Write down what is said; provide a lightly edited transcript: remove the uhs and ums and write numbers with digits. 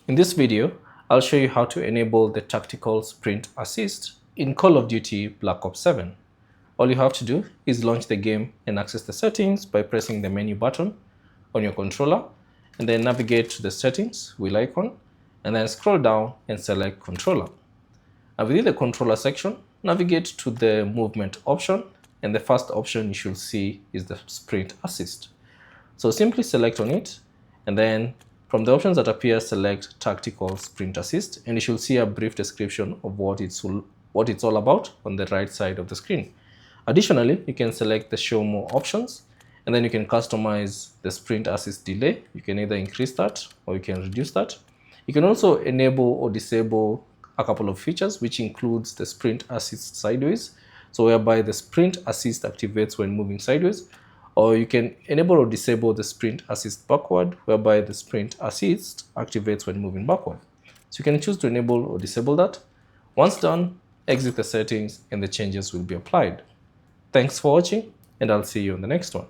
In this video, I'll show you how to enable the tactical sprint assist in Call of Duty Black Ops 7. All you have to do is launch the game and access the settings by pressing the menu button on your controller, and then navigate to the settings wheel icon, and then scroll down and select controller. And within the controller section, navigate to the movement option, and the first option you should see is the sprint assist. So simply select on it, and then from the options that appear, select tactical sprint assist, and you should see a brief description of what it's all about on the right side of the screen. Additionally, you can select the show more options, and then you can customize the sprint assist delay. You can either increase that or you can reduce that. You can also enable or disable a couple of features, which includes the sprint assist sideways, so whereby the sprint assist activates when moving sideways, or you can enable or disable the sprint assist backward, whereby the sprint assist activates when moving backward. So you can choose to enable or disable that. Once done, exit the settings and the changes will be applied. Thanks for watching, and I'll see you on the next one.